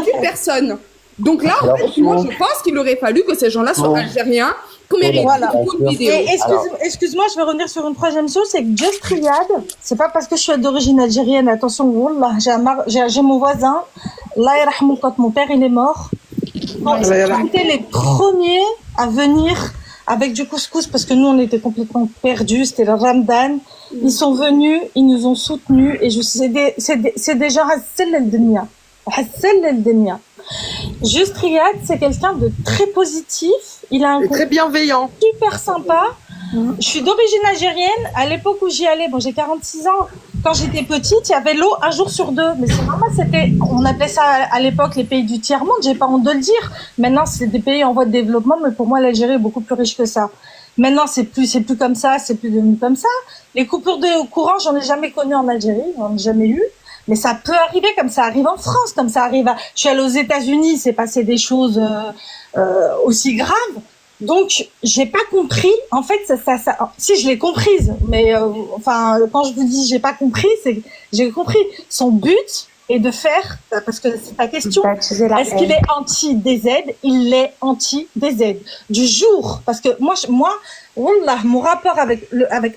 une personne. Donc là, en fait, moi, je pense qu'il aurait fallu que ces gens-là soient algériens pour mériter une vidéo. Et excuse-moi, je vais revenir sur une troisième chose, c'est que Just Riyad, c'est pas parce que je suis d'origine algérienne, attention, wallah, j'ai mon voisin, Allah yarhamou, quand mon père il est mort, ils étaient les premiers à venir avec du couscous, parce que nous on était complètement perdus, c'était le Ramadan, ils sont venus, ils nous ont soutenus, et c'est des gens Hassel el-Dunya. Hassel el-Dunya. Just Riyad, c'est quelqu'un de très positif. Il a un très bienveillant, super sympa. Je suis d'origine algérienne. À l'époque où j'y allais, bon, j'ai 46 ans. Quand j'étais petite, il y avait l'eau un jour sur deux. Mais c'est normal, on appelait ça à l'époque les pays du tiers-monde. J'ai pas honte de le dire. Maintenant, c'est des pays en voie de développement, mais pour moi, l'Algérie est beaucoup plus riche que ça. Maintenant, c'est plus comme ça, c'est plus devenu comme ça. Les coupures de courant, j'en ai jamais connu en Algérie, j'en ai jamais eu. Mais ça peut arriver, comme ça arrive en France, comme ça arrive je suis allée aux États-Unis, c'est passé des choses aussi graves. Donc, j'ai pas compris. En fait, si je l'ai comprise, mais enfin, quand je vous dis j'ai pas compris, c'est que j'ai compris. Son but est de faire, parce que c'est ta question. Est-ce qu'il est anti-DZ? Il est anti-DZ. Du jour, parce que moi, wallah, mon rapport avec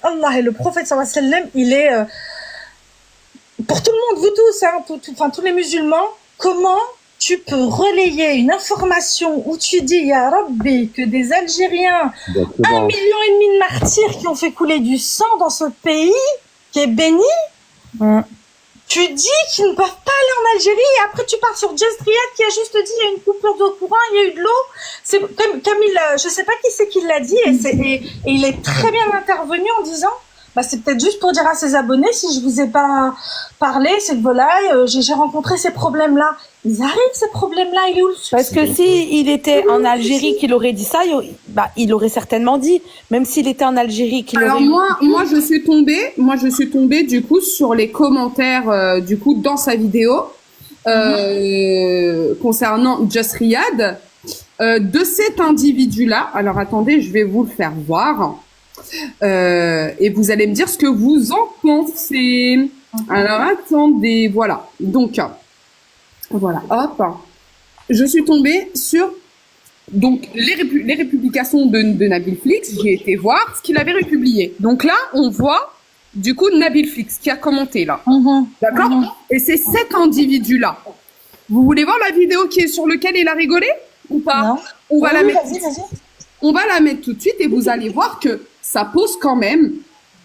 Allah et le prophète sallallahu alayhi wa sallam, il est pour tout le monde, vous tous, hein, tous les musulmans, comment tu peux relayer une information où tu dis, Ya Rabbi, que des Algériens, 1,5 million de martyrs qui ont fait couler du sang dans ce pays, qui est béni, tu dis qu'ils ne peuvent pas aller en Algérie, et après tu pars sur Just Riyad qui a juste dit, il y a une coupure de courant, il y a eu de l'eau. C'est comme je sais pas qui c'est qui l'a dit, et il est très bien intervenu en disant, c'est peut-être juste pour dire à ses abonnés, si je vous ai pas parlé, c'est que voilà, j'ai rencontré ces problèmes-là. Ils arrivent, ces problèmes-là, il est où le souci? Parce que si il était en Algérie, qu'il aurait dit ça, il aurait certainement dit, même s'il était en Algérie, qu'il aurait... Alors moi, je suis tombée, du coup, sur les commentaires, du coup, dans sa vidéo, concernant Just Riyad, de cet individu-là. Alors, attendez, je vais vous le faire voir. Et vous allez me dire ce que vous en pensez. Alors attendez, voilà. Donc voilà, hop. Je suis tombée sur les républications de Nabil Flix. J'ai été voir ce qu'il avait republié. Donc là, on voit du coup Nabil Flix qui a commenté là. D'accord. Et c'est cet individu-là. Vous voulez voir la vidéo qui est sur lequel il a rigolé ou pas? Non. On va la mettre. Vas-y. On va la mettre tout de suite et vous allez voir que ça pose quand même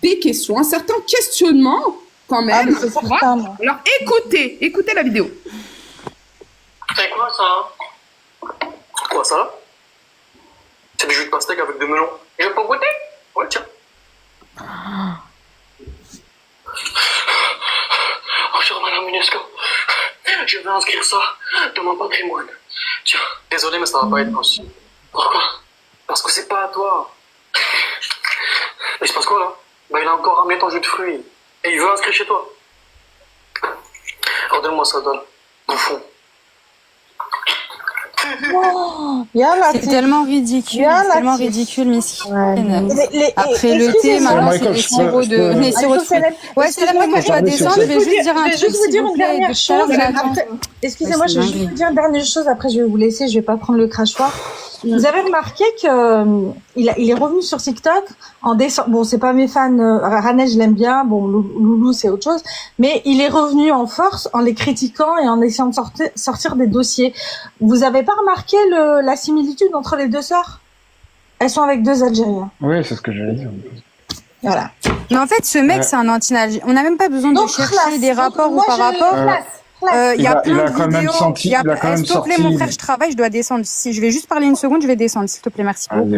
des questions, un certain questionnement quand même. Alors écoutez la vidéo. C'est quoi ça? Quoi ça? C'est du jus de pastèque avec des melons. Je vais pas goûter? Ouais, tiens. Oh, cher Madame UNESCO, je vais inscrire ça dans mon patrimoine. Tiens, désolé, mais ça va pas être possible. Pourquoi? Parce que c'est pas à toi. Il se passe quoi là? Il a encore ramené ton jus de fruits. Et il veut inscrire chez toi. Alors donne-moi ça, donne. Bouffon. C'est tellement ridicule, Miss. Après le thé, maintenant c'est les sirops de fruits. Ouais, c'est là que moi je dois descendre. Je vais juste dire un truc, s'il vous plaît. Excusez-moi, je vais juste vous dire une dernière chose. Après, je vais vous laisser. Je vais pas prendre le crachoir. Vous avez remarqué que il est revenu sur TikTok en décembre. Bon, c'est pas mes fans. Ranel, je l'aime bien. Bon, Loulou, c'est autre chose. Mais il est revenu en force en les critiquant et en essayant de sortir des dossiers. Vous avez pas remarqué la similitude entre les deux sœurs? Elles sont avec deux Algériens. Oui, c'est ce que j'allais dire. Voilà. Mais en fait, ce mec, c'est un anti-algérien. On n'a même pas besoin de chercher des rapports ou par rapport. Il y a plein de vidéos. S'il te plaît, mon frère, je travaille, je dois descendre. Si je vais juste parler une seconde, je vais descendre, s'il te plaît. Merci beaucoup.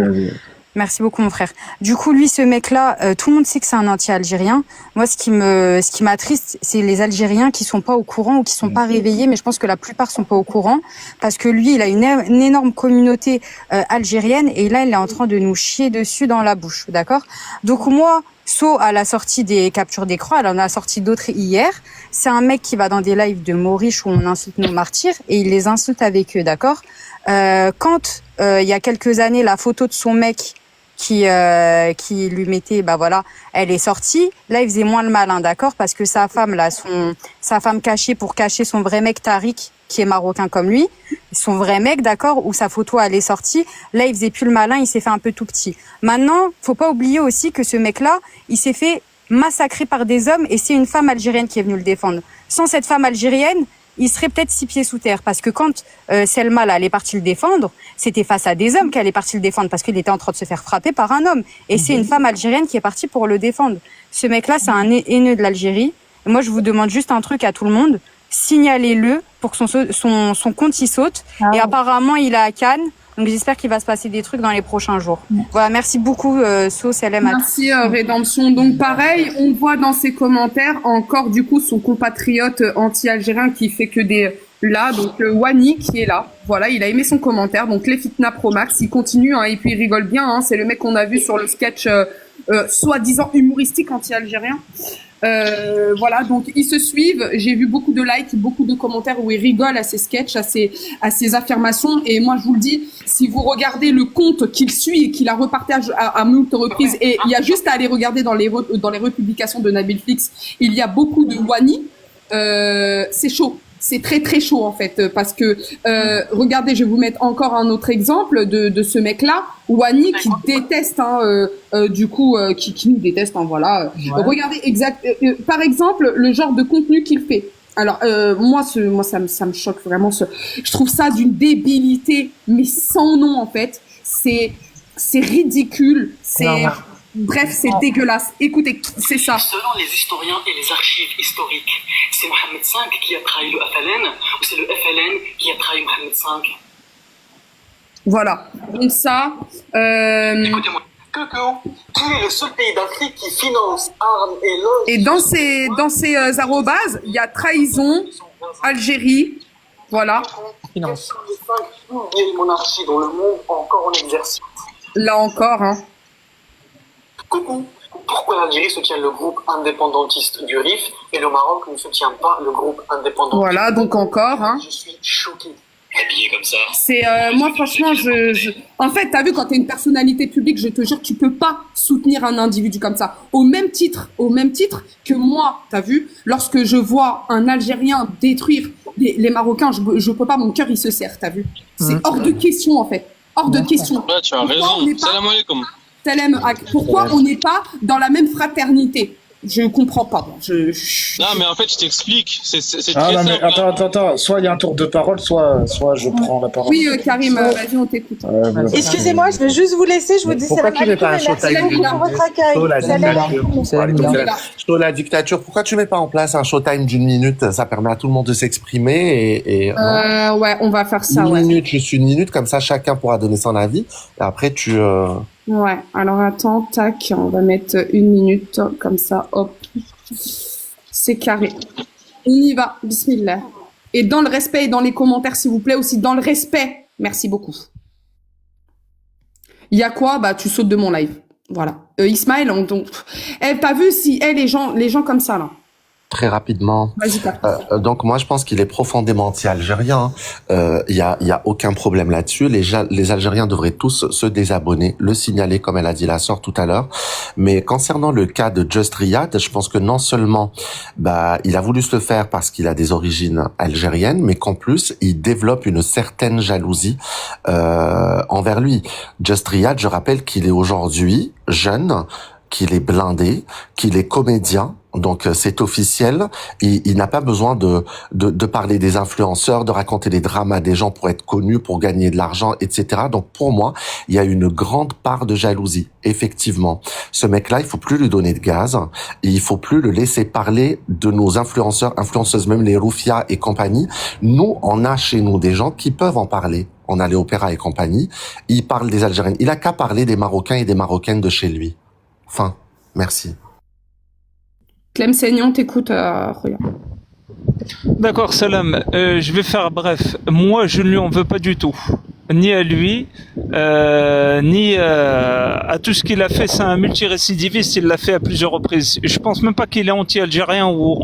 Merci beaucoup, mon frère. Du coup, lui, ce mec-là, tout le monde sait que c'est un anti-algérien. Moi, ce qui m'attriste, c'est les Algériens qui sont pas au courant ou qui sont pas réveillés, mais je pense que la plupart sont pas au courant parce que lui, il a une énorme communauté algérienne et là, il est en train de nous chier dessus dans la bouche, d'accord? Donc moi, à la sortie des captures d'écran, elle en a sorti d'autres hier. C'est un mec qui va dans des lives de Maurice où on insulte nos martyrs et il les insulte avec eux, d'accord? Quand il y a quelques années, la photo de son mec qui lui mettait, bah voilà, elle est sortie. Là, il faisait moins le malin, d'accord, parce que sa femme cachée pour cacher son vrai mec Tariq, qui est marocain comme lui, son vrai mec, d'accord, où sa photo elle est sortie. Là, il faisait plus le malin, il s'est fait un peu tout petit. Maintenant, faut pas oublier aussi que ce mec-là, il s'est fait massacrer par des hommes et c'est une femme algérienne qui est venue le défendre. Sans cette femme algérienne, il serait peut-être 6 pieds sous terre, parce que quand Selma là, elle est partie le défendre, c'était face à des hommes qu'elle est partie le défendre, parce qu'il était en train de se faire frapper par un homme. Et c'est une femme algérienne qui est partie pour le défendre. Ce mec-là, c'est un haineux de l'Algérie. Et moi, je vous demande juste un truc à tout le monde, signalez-le pour que son compte y saute. Et apparemment, il est à Cannes. Donc j'espère qu'il va se passer des trucs dans les prochains jours. Voilà, merci beaucoup Salem. Merci Rédemption. Donc pareil, on voit dans ses commentaires encore du coup son compatriote anti-algérien qui fait que des là, donc Wani qui est là. Voilà, il a aimé son commentaire. Donc les Fitna Pro Max, il continue et puis il rigole bien. C'est le mec qu'on a vu sur le sketch soi-disant humoristique anti-algérien. Voilà, donc ils se suivent. J'ai vu beaucoup de likes, beaucoup de commentaires où ils rigolent à ces sketchs, à ces affirmations. Et moi, je vous le dis, si vous regardez le compte qu'il suit et qu'il a repartage à moult reprises, et il y a juste à aller regarder dans les republications de Nabil Flix, il y a beaucoup de Wani. C'est chaud. C'est très très chaud en fait parce que regardez, je vais vous mettre encore un autre exemple de ce mec-là, Wani, qui déteste du coup qui nous déteste voilà. Ouais. Regardez par exemple le genre de contenu qu'il fait. Alors moi ça me choque vraiment je trouve ça d'une débilité mais sans nom en fait. C'est ridicule, bref, c'est dégueulasse. Écoutez, c'est ça. Selon les historiens et les archives historiques, c'est Mohamed V qui a trahi le FLN ou c'est le FLN qui a trahi Mohamed V? Voilà. Donc ça... Écoutez-moi. Qui est le seul pays d'Afrique qui finance armes et loges? Et dans ces arrobases, il y a trahison, Algérie, voilà. Finance. Les monarchies dans le monde encore en exercice. Là encore, Coucou. Pourquoi l'Algérie soutient le groupe indépendantiste du RIF et le Maroc ne soutient pas le groupe indépendantiste? Voilà, donc encore. Je suis choqué. Habillé comme ça. C'est moi franchement, en fait, t'as vu, quand t'es une personnalité publique, je te jure, tu peux pas soutenir un individu comme ça. Au même titre que moi, t'as vu, lorsque je vois un Algérien détruire les Marocains, je peux pas, mon cœur il se serre, t'as vu. C'est hors de question en fait, hors de question. Ouais, tu as raison. Salam alaikum. Pourquoi on n'est pas dans la même fraternité? Je comprends pas. Non, mais en fait, je t'explique. C'est ah, très non, simple. Mais attends. Soit il y a un tour de parole, soit je prends la parole. Oui, Karim, vas-y, on t'écoute. Excusez-moi, je vais juste vous laisser. Je vous dis pourquoi tu mets pas un showtime pour votre accueil. La dictature, pourquoi tu mets pas en place un showtime d'une minute? Ça permet à tout le monde de s'exprimer ouais, on va faire ça. Juste une minute, comme ça chacun pourra donner son avis. Et après tu. Ouais, alors attends, tac, on va mettre 1 minute, comme ça, hop. C'est carré. On y va, bismillah. Et dans le respect et dans les commentaires, s'il vous plaît, aussi dans le respect. Merci beaucoup. Il y a quoi? Bah, tu sautes de mon live. Voilà. Ismaël, t'as vu si, les gens comme ça, là. Très rapidement. Vas-y, donc moi je pense qu'il est profondément anti-algérien. Il y a aucun problème là-dessus. Les Algériens devraient tous se désabonner, le signaler comme elle a dit la sœur tout à l'heure. Mais concernant le cas de Just Riyad, je pense que non seulement il a voulu se le faire parce qu'il a des origines algériennes, mais qu'en plus il développe une certaine jalousie envers lui. Just Riyad, je rappelle qu'il est aujourd'hui jeune, qu'il est blindé, qu'il est comédien. Donc c'est officiel, il n'a pas besoin de parler des influenceurs, de raconter les dramas des gens pour être connu, pour gagner de l'argent, etc. Donc pour moi, il y a une grande part de jalousie, effectivement. Ce mec-là, il faut plus lui donner de gaz, et il faut plus le laisser parler de nos influenceurs, influenceuses, même les Roufia et compagnie. Nous, on a chez nous des gens qui peuvent en parler. On a les Opéra et compagnie, ils parlent des Algériens. Il a qu'à parler des Marocains et des Marocaines de chez lui. Fin. Merci. Clem Seignon, t'écoute, regarde. D'accord, Salam. Je vais faire bref. Moi, je ne lui en veux pas du tout. ni à lui, ni à tout ce qu'il a fait. C'est un multirécidiviste, il l'a fait à plusieurs reprises. Je pense même pas qu'il est anti-algérien ou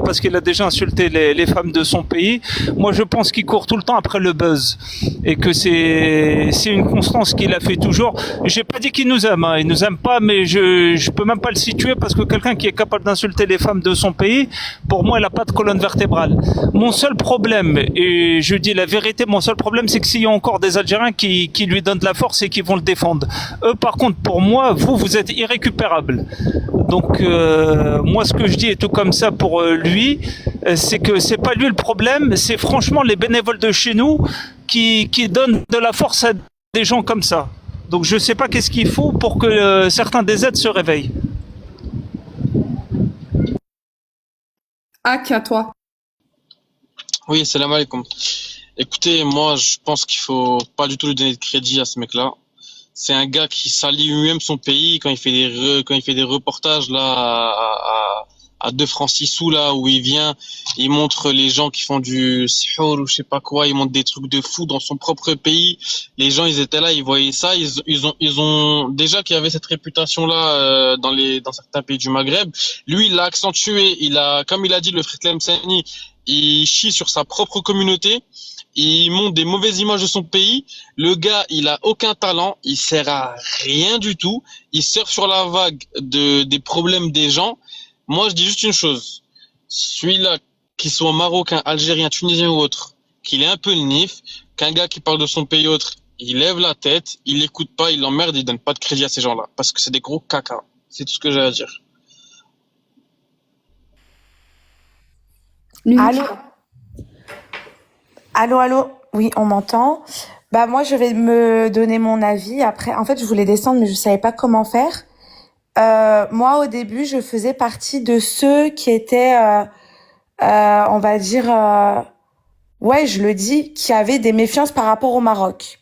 parce qu'il a déjà insulté les femmes de son pays. Moi, je pense qu'il court tout le temps après le buzz et que c'est une constance qu'il a fait toujours. J'ai pas dit qu'il nous aime, hein. Il nous aime pas, mais je peux même pas le situer parce que quelqu'un qui est capable d'insulter les femmes de son pays, pour moi, il a pas de colonne vertébrale. Mon seul problème, et je dis la vérité, mon seul problème, c'est que s'il y a encore des Algériens qui lui donnent de la force et qui vont le défendre. Eux, par contre, pour moi, vous êtes irrécupérables. Donc, moi, ce que je dis, et tout comme ça pour lui, c'est que c'est pas lui le problème, c'est franchement les bénévoles de chez nous qui donnent de la force à des gens comme ça. Donc, je sais pas qu'est-ce qu'il faut pour que certains des aides se réveillent. Ak, à toi. Oui, salam alaikum. Écoutez, moi, je pense qu'il faut pas du tout lui donner de crédit à ce mec-là. C'est un gars qui salit lui-même son pays quand il fait des reportages là à 2 francs 6 sous là où il vient, il montre les gens qui font du sihour ou je sais pas quoi, il montre des trucs de fou dans son propre pays. Les gens, ils étaient là, ils voyaient ça, ils ont déjà qu'il y avait cette réputation là dans certains pays du Maghreb. Lui, il l'a accentué, comme il a dit le frère Tlemceni, il chie sur sa propre communauté. Il montre des mauvaises images de son pays. Le gars, il a aucun talent. Il sert à rien du tout. Il surfe sur la vague des problèmes des gens. Moi, je dis juste une chose. Celui-là, qu'il soit marocain, algérien, tunisien ou autre, qu'il ait un peu le nif, qu'un gars qui parle de son pays autre, il lève la tête, il l'écoute pas, il l'emmerde, il donne pas de crédit à ces gens-là. Parce que c'est des gros caca. C'est tout ce que j'ai à dire. Allô? Allô? Oui, on m'entend. Bah, moi, je vais me donner mon avis. Après, en fait, je voulais descendre, mais je savais pas comment faire. Moi, au début, je faisais partie de ceux qui étaient, on va dire, ouais, je le dis, qui avaient des méfiances par rapport au Maroc.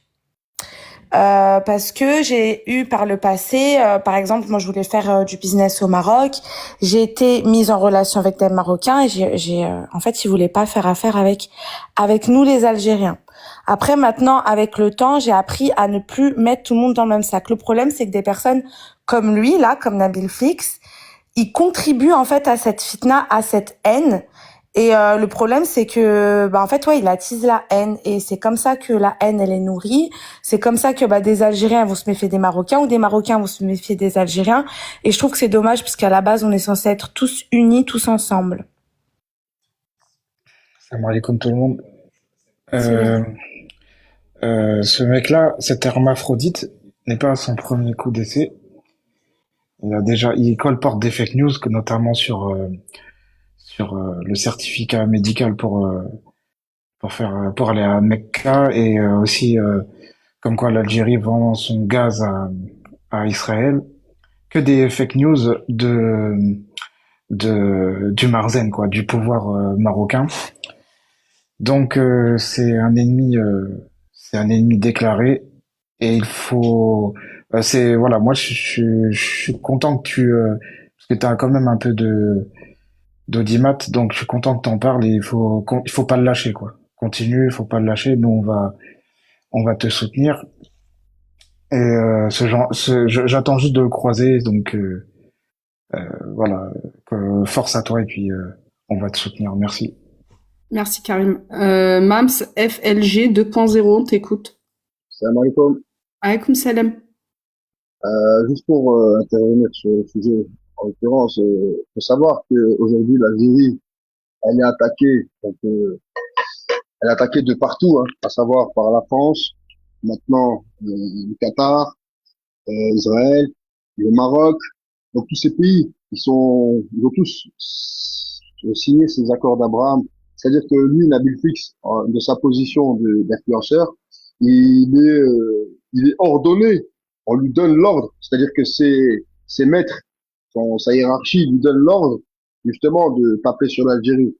Parce que j'ai eu par le passé, par exemple, moi je voulais faire du business au Maroc, j'ai été mise en relation avec des Marocains et en fait, ils voulaient pas faire affaire avec nous les Algériens. Après, maintenant, avec le temps, j'ai appris à ne plus mettre tout le monde dans le même sac. Le problème, c'est que des personnes comme lui, là, comme Nabil Flix, ils contribuent en fait à cette fitna, à cette haine. Et le problème, c'est que, en fait, ouais, il attise la haine. Et c'est comme ça que la haine, elle est nourrie. C'est comme ça que des Algériens vont se méfier des Marocains ou des Marocains vont se méfier des Algériens. Et je trouve que c'est dommage parce qu'à la base, on est censé être tous unis, tous ensemble. Salam alaikum tout le monde. Ce mec-là, cet hermaphrodite, n'est pas à son premier coup d'essai. Il colporte des fake news, notamment sur le certificat médical pour aller à Mecca et aussi comme quoi l'Algérie vend son gaz à Israël. Que des fake news du Marzen, quoi, du pouvoir marocain. Donc c'est un ennemi déclaré et il faut voilà, moi je suis content que parce que t'as quand même un peu d'audimat, donc je suis content que t'en parles et il faut pas le lâcher, quoi. Continue, il faut pas le lâcher. Nous on va te soutenir et j'attends juste de le croiser, donc voilà, force à toi et puis on va te soutenir. Merci. Merci Karim. Mams FLG 2.0, on t'écoute. Salam alaikum. Alaykoum salam. Juste pour intervenir sur le sujet, en l'occurrence, faut savoir qu'aujourd'hui l'Algérie, elle est attaquée, donc elle est attaquée de partout, hein, à savoir par la France, maintenant le Qatar, Israël, le Maroc, donc tous ces pays, ils ont tous signé ces accords d'Abraham. C'est-à-dire que lui, Nabil Fix, de sa position d'influenceur, il est ordonné. On lui donne l'ordre. C'est-à-dire que ses maîtres, sa hiérarchie lui donne l'ordre, justement, de taper sur l'Algérie.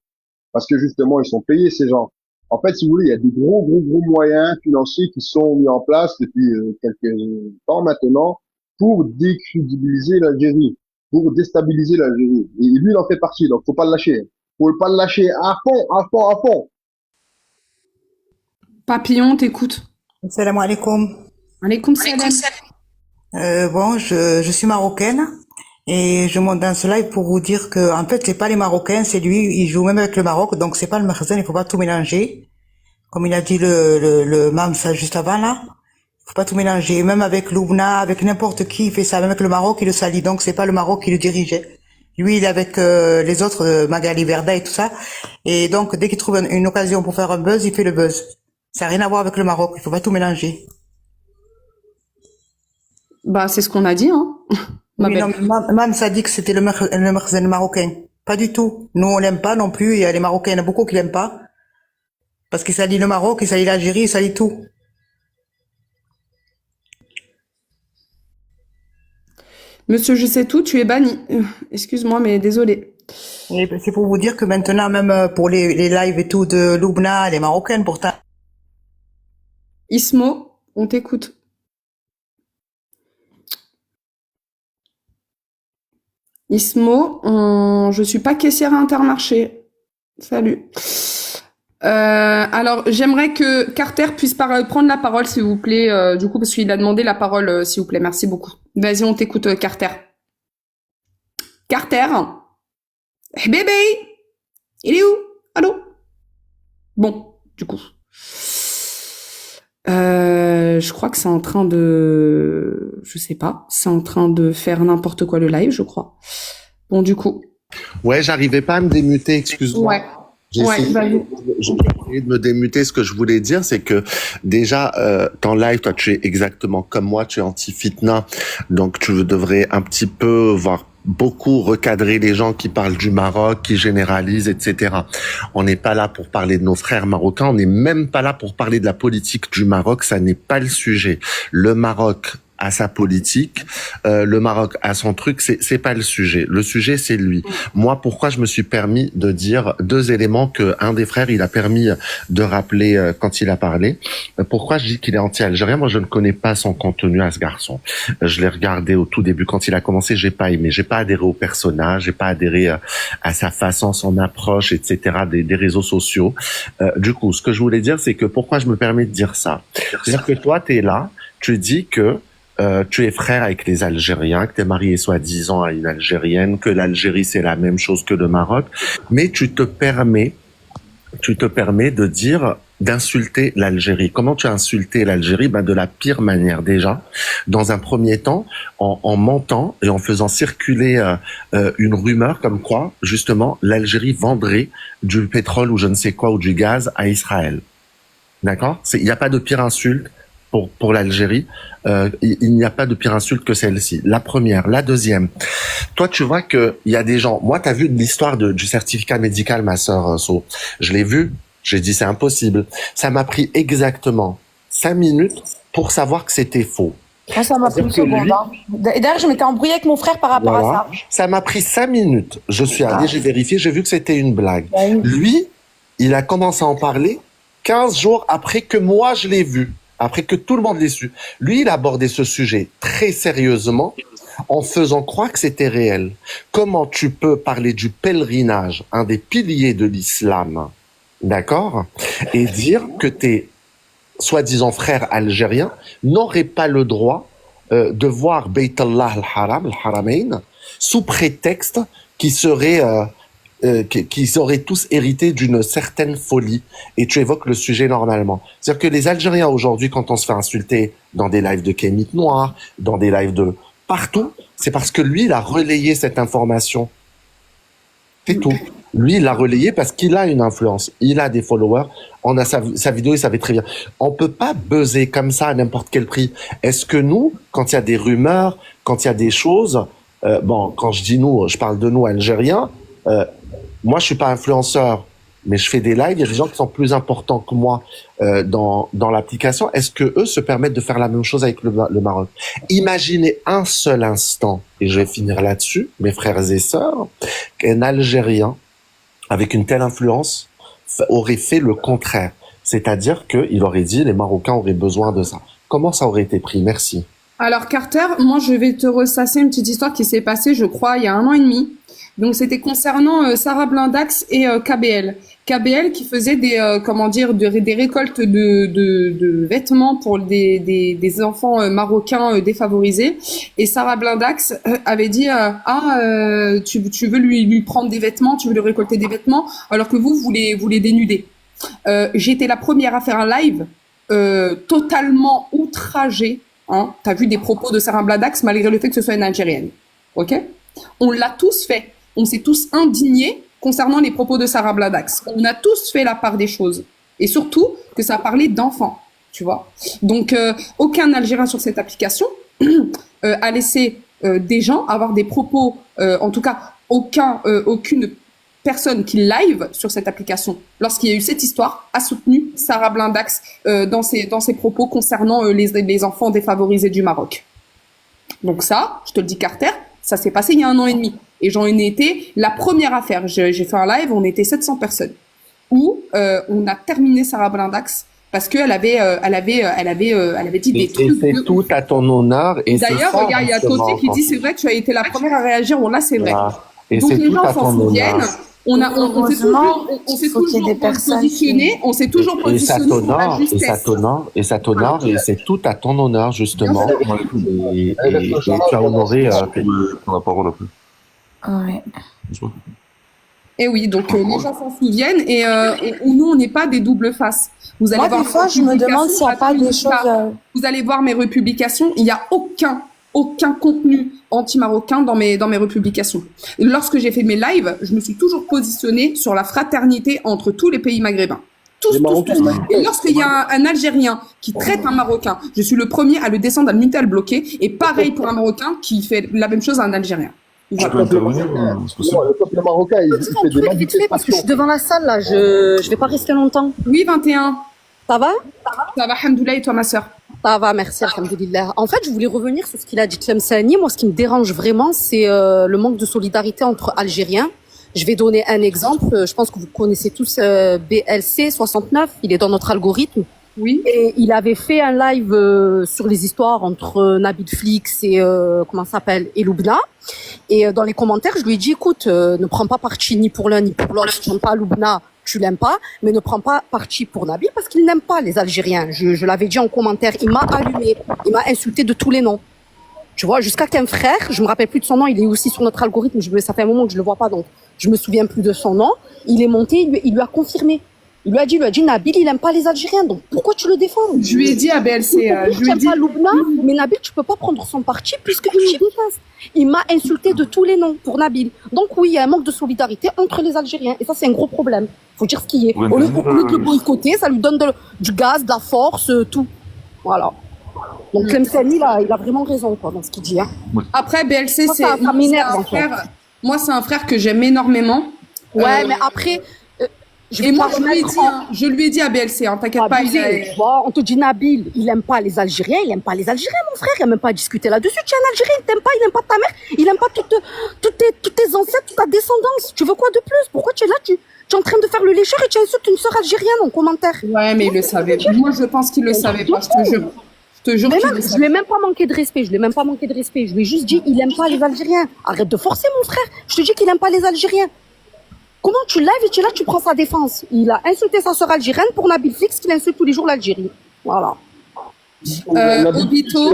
Parce que, justement, ils sont payés, ces gens. En fait, si vous voulez, il y a des gros moyens financiers qui sont mis en place depuis quelques temps maintenant pour décrédibiliser l'Algérie, pour déstabiliser l'Algérie. Et lui, il en fait partie, donc faut pas le lâcher. Faut pas le lâcher à fond. Papillon, t'écoute. Salam alaikum. Alaykoum salam. Bon, je suis marocaine et je monte dans ce live pour vous dire que en fait c'est pas les Marocains, c'est lui, il joue même avec le Maroc, donc c'est pas le Makhzen, il faut pas tout mélanger. Comme il a dit le Mamsa juste avant là, faut pas tout mélanger. Même avec Loubna, avec n'importe qui, il fait ça. Même avec le Maroc, il le salit. Donc c'est pas le Maroc qui le dirigeait. Lui, il est avec les autres, Magali Verda et tout ça. Et donc dès qu'il trouve une occasion pour faire un buzz, il fait le buzz. Ça n'a rien à voir avec le Maroc, il faut pas tout mélanger. Bah, c'est ce qu'on a dit, hein. Ma Oui, belle. non, mais Mam, ça dit que c'était le Makhzen marocain. Pas du tout. Nous, on l'aime pas non plus. Il y a les Marocains, il y en a beaucoup qui l'aiment pas. Parce qu'il salit le Maroc, il salit l'Algérie, il salit tout. Monsieur, je sais tout, tu es banni. Excuse-moi, mais désolé. Et c'est pour vous dire que maintenant, même pour les lives et tout de Loubna, elle est marocaine pourtant. Ismo, on t'écoute. Ismo, je suis pas caissière à Intermarché. Salut. Alors, j'aimerais que Carter puisse prendre la parole, s'il vous plaît, du coup, parce qu'il a demandé la parole, s'il vous plaît. Merci beaucoup. Vas-y, on t'écoute, Carter. Carter. Hey, bébé. Il est où? Allô? Bon, du coup. Je crois que c'est en train de... Je sais pas. C'est en train de faire n'importe quoi le live, je crois. Bon, du coup. Ouais, j'arrivais pas à me démuter, excuse-moi. Ouais. J'ai essayé de me démuter. Ce que je voulais dire, c'est que déjà, ton live, toi, tu es exactement comme moi, tu es anti-fitna. Donc, tu devrais un petit peu voir beaucoup recadrer les gens qui parlent du Maroc, qui généralisent, etc. On n'est pas là pour parler de nos frères marocains, on n'est même pas là pour parler de la politique du Maroc, ça n'est pas le sujet. Le Maroc a sa politique, le Maroc a son truc, c'est pas le sujet. Le sujet, c'est lui. Moi, pourquoi je me suis permis de dire deux éléments que un des frères, il a permis de rappeler quand il a parlé. Pourquoi je dis qu'il est anti-algérien? Moi, je ne connais pas son contenu à ce garçon. Je l'ai regardé au tout début quand il a commencé, j'ai pas aimé, j'ai pas adhéré au personnage, j'ai pas adhéré à sa façon, son approche, etc. des réseaux sociaux. Du coup, ce que je voulais dire, c'est que pourquoi je me permets de dire ça? C'est-à-dire que toi, t'es là, tu dis que tu es frère avec les Algériens, que t'es marié soi-disant à une Algérienne, que l'Algérie c'est la même chose que le Maroc, mais tu te permets de dire, d'insulter l'Algérie. Comment tu as insulté l'Algérie? Ben, de la pire manière déjà. Dans un premier temps, en mentant et en faisant circuler une rumeur comme quoi, justement, l'Algérie vendrait du pétrole ou je ne sais quoi, ou du gaz à Israël. D'accord? Il n'y a pas de pire insulte pour l'Algérie, il n'y a pas de pire insulte que celle-ci. La première. La deuxième. Toi, tu vois que il y a des gens. Moi, t'as vu l'histoire du certificat médical, ma sœur So. Je l'ai vu. J'ai dit c'est impossible. Ça m'a pris exactement 5 minutes pour savoir que c'était faux. Moi, ça m'a pris une seconde. Et d'ailleurs, je m'étais embrouillée avec mon frère par rapport à ça. Ça m'a pris 5 minutes. Je suis allé, j'ai vérifié, j'ai vu que c'était une blague. Lui, il a commencé à en parler 15 jours après que moi je l'ai vu. Après que tout le monde l'ait su. Lui, il a abordé ce sujet très sérieusement en faisant croire que c'était réel. Comment tu peux parler du pèlerinage, un des piliers de l'islam, d'accord, et dire que tes soi-disant frères algériens n'auraient pas le droit de voir Beit Allah al-Haram, al-Haramain, sous prétexte qu'ils seraient... qu'ils auraient tous hérité d'une certaine folie. Et tu évoques le sujet normalement. C'est-à-dire que les Algériens aujourd'hui, quand on se fait insulter dans des lives de Kémit Noir, dans des lives de partout, c'est parce que lui, il a relayé cette information. C'est tout. Lui, il l'a relayé parce qu'il a une influence. Il a des followers. On a sa vidéo, il savait très bien. On peut pas buzzer comme ça à n'importe quel prix. Est-ce que nous, quand il y a des rumeurs, quand il y a des choses, bon, quand je dis nous, je parle de nous Algériens, moi, je suis pas influenceur, mais je fais des lives. Il y a des gens qui sont plus importants que moi dans l'application. Est-ce que eux se permettent de faire la même chose avec le Maroc? Imaginez un seul instant, et je vais finir là-dessus, mes frères et sœurs, qu'un Algérien avec une telle influence aurait fait le contraire, c'est-à-dire qu'il aurait dit les Marocains auraient besoin de ça. Comment ça aurait été pris? Merci. Alors Carter, moi je vais te ressasser une petite histoire qui s'est passée, je crois, il y a 1 an et demi. Donc c'était concernant Sarah Blindax et KBL. KBL qui faisait des comment dire des récoltes de vêtements pour des enfants marocains défavorisés, et Sarah Blindax avait dit tu veux lui prendre des vêtements, tu veux lui récolter des vêtements alors que vous les dénuder. J'ai été la première à faire un live totalement outragée. Hein. T'as vu des propos de Sarah Blindax malgré le fait que ce soit une Algérienne. Ok? On l'a tous fait. On s'est tous indignés concernant les propos de Sarah Blindax. On a tous fait la part des choses. Et surtout que ça parlait d'enfants. Tu vois? Donc, aucun Algérien sur cette application a laissé des gens avoir des propos, en tout cas, aucune personne qui live sur cette application, lorsqu'il y a eu cette histoire, a soutenu Sarah Blindax dans ses propos concernant les enfants défavorisés du Maroc. Donc ça, je te le dis Carter, ça s'est passé il y a 1 an et demi. Et j'en ai été la première à faire. J'ai fait un live, on était 700 personnes, où on a terminé Sarah Blindax parce qu'elle avait dit des trucs. Et c'est tout à ton honneur. Et d'ailleurs, regarde, il y a Côté qui dit c'est vrai que tu as été la première à réagir. Bon là, c'est vrai. Et donc c'est les tout gens à s'en ton souviennent. honneur. On s'est toujours positionné. On s'est toujours positionné pour la justesse. Et ça t'honore, et c'est tout à ton honneur, justement. Et tu as honoré la parole après. Ouais. Et oui, donc les gens s'en souviennent, et nous, on n'est pas des doubles faces. Vous allez Moi, voir des fois, je me demande s'il n'y a pas des choses... Vous allez voir mes republications, il n'y a aucun contenu anti-marocain dans mes republications. Et lorsque j'ai fait mes lives, je me suis toujours positionnée sur la fraternité entre tous les pays maghrébins. Tous. Et lorsqu'il y a un Algérien qui traite un Marocain, je suis le premier à le descendre, à le muter, à le bloquer, et pareil pour un Marocain qui fait la même chose à un Algérien. Le peuple marocain, il fait des manifestations. Parce que je suis devant la salle, là, je vais pas rester longtemps. Oui, 21. Ça va? Ça va, alhamdoulilah, et toi, ma sœur? Ça va, merci, alhamdoulilah. En fait, je voulais revenir sur ce qu'il a dit Tlemceni. Moi, ce qui me dérange vraiment, c'est le manque de solidarité entre Algériens. Je vais donner un exemple. Je pense que vous connaissez tous BLC 69. Il est dans notre algorithme. Oui. Et il avait fait un live sur les histoires entre Nabil Flix et comment ça s'appelle, et Loubna. Et dans les commentaires, je lui ai dit, écoute, ne prends pas parti ni pour l'un ni pour l'autre. Si tu n'aimes pas Loubna, tu l'aimes pas, mais ne prends pas parti pour Nabil parce qu'il n'aime pas les Algériens. Je l'avais dit en commentaire. Il m'a allumé, il m'a insulté de tous les noms. Tu vois, jusqu'à qu'un frère, je me rappelle plus de son nom, il est aussi sur notre algorithme. Ça fait un moment que je le vois pas, donc je me souviens plus de son nom. Il est monté, il lui a confirmé. Il lui a dit, Nabil, il aime pas les Algériens, donc pourquoi tu le défends? Je lui ai dit à BLC, je lui ai dit pas Loubna, mais Nabil, tu peux pas prendre son parti puisqu'il me déteste. Il m'a insulté de tous les noms pour Nabil. Donc oui, il y a un manque de solidarité entre les Algériens, et ça c'est un gros problème. Faut dire ce qui est. Au lieu de le boycotter, ça lui donne du gaz, de la force, tout. Voilà. Donc Tlemceni, il a vraiment raison quoi dans ce qu'il dit. Hein. Après BLC, ça m'énerve en fait. Moi, c'est un frère que j'aime énormément. Ouais, mais après. Et moi, je lui ai dit à BLC, hein, t'inquiète pas. On te dit Nabil, il aime pas les Algériens, il aime pas les Algériens, mon frère, il aime même pas discuter là-dessus. Tu es un Algérien, il t'aime pas, il aime pas ta mère, il aime pas toutes tes ancêtres, toute ta descendance. Tu veux quoi de plus? Pourquoi tu es là, tu es en train de faire le lécheur et tu insultes une sœur algérienne en commentaire? Ouais, mais il le savait. Moi, je pense qu'il le savait pas, je te jure. Je lui ai même pas manqué de respect, je lui ai juste dit, il aime pas les Algériens. Arrête de forcer, mon frère. Je te dis qu'il aime pas les Algériens. Comment tu lèves et tu es là, tu prends sa défense? Il a insulté sa sœur algérienne pour Nabil Flix, qu'il insulte tous les jours l'Algérie. Voilà. Obito,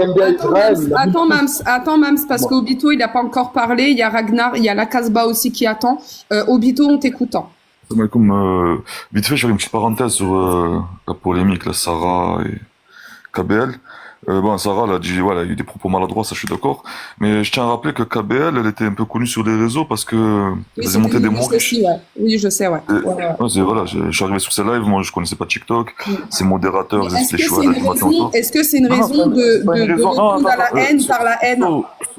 attends Mams, parce qu'Obito, il n'a pas encore parlé. Il y a Ragnar, il y a la Casbah aussi qui attend. Obito, on t'écoutant. Comme vite fait, je vais une petite parenthèse sur la polémique, la Sarah et KBL. Sarah, elle a dit, voilà, il y a eu des propos maladroits, ça je suis d'accord. Mais je tiens à rappeler que KBL, elle était un peu connue sur les réseaux parce que elle faisait monter des mots riches. Oui, je sais, ouais. Voilà, je suis arrivé sur ces lives, moi je connaissais pas TikTok. Ces modérateurs, ils étaient chauds. Est-ce que c'est une raison de répondre à la haine par la haine?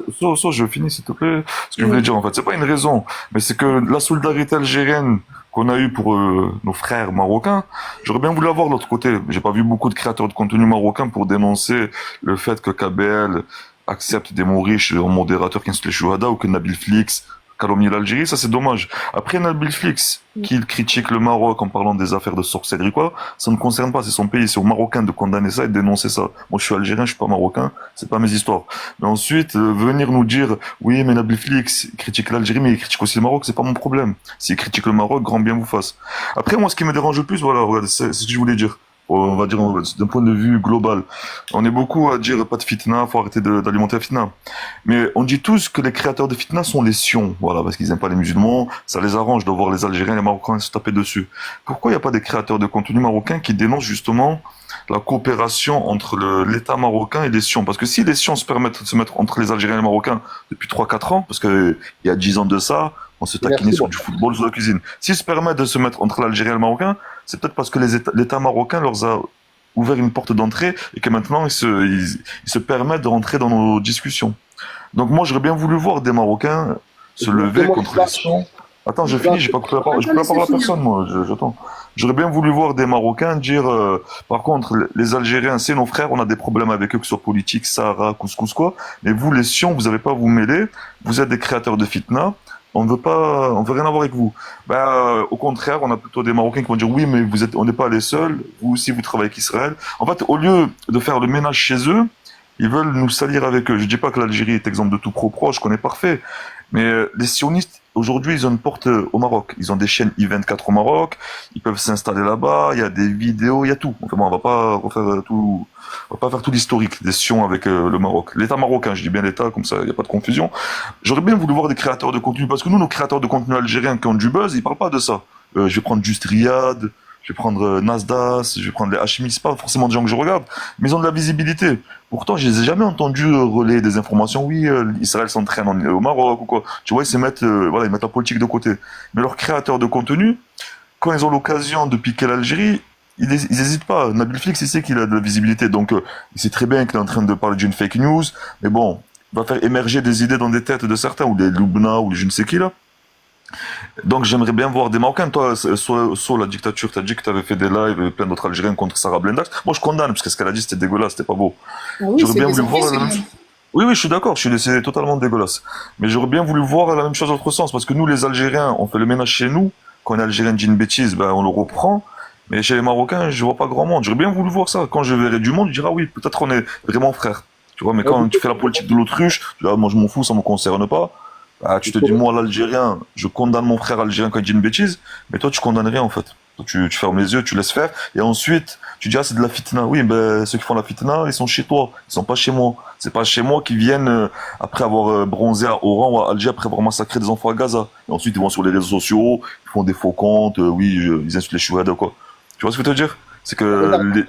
Je finis s'il te plaît. Ce que je voulais dire en fait, c'est pas une raison, mais c'est que la solidarité algérienne qu'on a eu pour nos frères marocains, j'aurais bien voulu avoir l'autre côté. J'ai pas vu beaucoup de créateurs de contenu marocains pour dénoncer le fait que KBL accepte des mots riches en modérateur qui insulte les chouhada ou que Nabil Flix calomnier l'Algérie, ça c'est dommage. Après, Nabil Flix, qui critique le Maroc en parlant des affaires de sorcellerie, quoi, ça ne concerne pas, c'est son pays, c'est aux Marocains de condamner ça et de dénoncer ça. Moi, je suis algérien, je suis pas marocain, c'est pas mes histoires. Mais ensuite, venir nous dire, oui, mais Nabil Flix critique l'Algérie, mais il critique aussi le Maroc, c'est pas mon problème. S'il critique le Maroc, grand bien vous fasse. Après, moi, ce qui me dérange le plus, voilà, regarde, c'est ce que je voulais dire. On va dire d'un point de vue global. On est beaucoup à dire pas de fitna, faut arrêter d'alimenter la fitna. Mais on dit tous que les créateurs de fitna sont les sions, voilà, parce qu'ils aiment pas les musulmans, ça les arrange de voir les Algériens et les Marocains se taper dessus. Pourquoi il n'y a pas des créateurs de contenu marocains qui dénoncent justement la coopération entre l'État marocain et les sions? Parce que si les sions se permettent de se mettre entre les Algériens et les Marocains depuis 3-4 ans, parce que il y a 10 ans de ça, on se taquinait sur du football, sur la cuisine. S'ils se permettent de se mettre entre l'Algérie et le Marocain, c'est peut-être parce que l'État marocain leur a ouvert une porte d'entrée et que maintenant ils se permettent de rentrer dans nos discussions. Donc moi j'aurais bien voulu voir des Marocains se lever contre les sions. Attends, je finis, j'ai pas coupé la parole. Je peux pas parler à personne, moi, j'attends. J'aurais bien voulu voir des Marocains dire, par contre, les Algériens, c'est nos frères, on a des problèmes avec eux, que ce soit politique, Sahara, couscous, quoi. Mais vous, les sions, vous n'avez pas à vous mêler. Vous êtes des créateurs de fitna. On veut rien avoir avec vous. Au contraire, on a plutôt des Marocains qui vont dire oui, mais on n'est pas les seuls. Vous aussi, vous travaillez avec Israël. En fait, au lieu de faire le ménage chez eux, ils veulent nous salir avec eux. Je dis pas que l'Algérie est exemple de tout proche, qu'on est parfait. Mais les sionistes, aujourd'hui, ils ont une porte au Maroc. Ils ont des chaînes I24 au Maroc. Ils peuvent s'installer là-bas. Il y a des vidéos, il y a tout. Enfin bon, on va pas faire tout l'historique des sions avec le Maroc. L'État marocain, je dis bien l'État, comme ça, il n'y a pas de confusion. J'aurais bien voulu voir des créateurs de contenu, parce que nous, nos créateurs de contenu algériens qui ont du buzz, ils parlent pas de ça. Je vais prendre juste Riyad, je vais prendre Nasdaq, je vais prendre les Hachimi, c'est pas forcément des gens que je regarde, mais ils ont de la visibilité. Pourtant, je les ai jamais entendus relayer des informations. Oui, Israël s'entraîne au Maroc ou quoi. Tu vois, ils mettent la politique de côté. Mais leurs créateurs de contenu, quand ils ont l'occasion de piquer l'Algérie, ils hésitent pas. Nabil Flix, il sait qu'il a de la visibilité, donc il sait très bien qu'il est en train de parler d'une fake news. Mais bon, il va faire émerger des idées dans des têtes de certains, ou des Loubna, ou des je ne sais qui là. Donc j'aimerais bien voir des Marocains. Toi, sur la dictature, t'as dit que t'avais fait des lives et plein d'autres Algériens contre Sarah Blendax. Moi, je condamne, parce que ce qu'elle a dit, c'était dégueulasse, c'était pas beau. Ah oui, j'aurais bien voulu voir la même chose. Oui, je suis d'accord, c'est totalement dégueulasse. Mais j'aurais bien voulu voir la même chose dans l'autre sens, parce que nous, les Algériens, on fait le ménage chez nous. Quand un Algérien dit une bêtise, on le reprend. Mais chez les Marocains, je vois pas grand monde. J'aurais bien voulu voir ça. Quand je verrai du monde, je dirais, ah oui, peut-être on est vraiment frères. Tu vois, mais quand tu fais la politique de l'autruche, tu dis, ah, moi je m'en fous, ça me concerne pas. Tu te dis, moi, l'Algérien, je condamne mon frère algérien quand il dit une bêtise, mais toi, tu condamnes rien, en fait. Tu fermes les yeux, tu laisses faire, et ensuite, tu dis, ah, c'est de la fitna. Oui, ceux qui font la fitna, ils sont chez toi, ils sont pas chez moi. C'est pas chez moi qu'ils viennent, après avoir bronzé à Oran ou à Alger, après avoir massacré des enfants à Gaza. Et ensuite, ils vont sur les réseaux sociaux, ils font des faux comptes, ils insultent les chouhada, quoi. Tu vois ce que je veux te dire? C'est que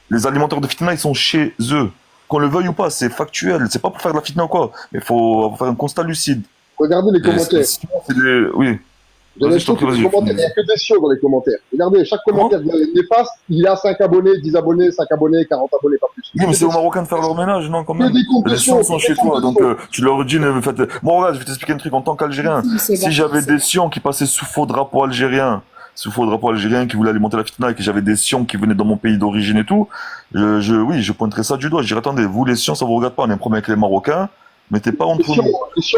les alimenteurs de fitna, ils sont chez eux. Qu'on le veuille ou pas, c'est factuel. C'est pas pour faire de la fitna ou quoi, mais faut faire un constat lucide. Regardez les commentaires. Oui. Il n'y a que des siots dans les commentaires. Regardez, chaque commentaire néfaste, il a 5 abonnés, 10 abonnés, 5 abonnés, 40 abonnés, pas plus. Oui, mais c'est aux Marocains de faire leur ménage, non, quand même. Les sions sont chez toi, donc tu leur dis, bon, regarde, je vais t'expliquer un truc en tant qu'Algérien. Si j'avais des sions qui passaient sous faux drapeau algérien, qui voulaient alimenter la fitna, et que j'avais des sions qui venaient dans mon pays d'origine et tout, je pointerais ça du doigt. Je dirais, attendez, vous, les sions, ça vous regarde pas, on a un problème avec les Marocains. Mettez pas entre nous. Je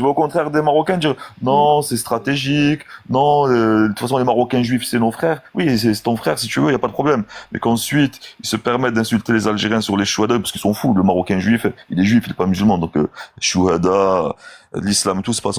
vais au contraire des Marocains dire non, c'est stratégique, non, de toute façon les Marocains juifs c'est nos frères. Oui, c'est ton frère si tu veux, y a pas de problème. Mais qu'ensuite ils se permettent d'insulter les Algériens sur les chouhada parce qu'ils sont fous. Le Marocain juif, il est juif, il est pas musulman, donc chouhada, l'islam, tout c'est pas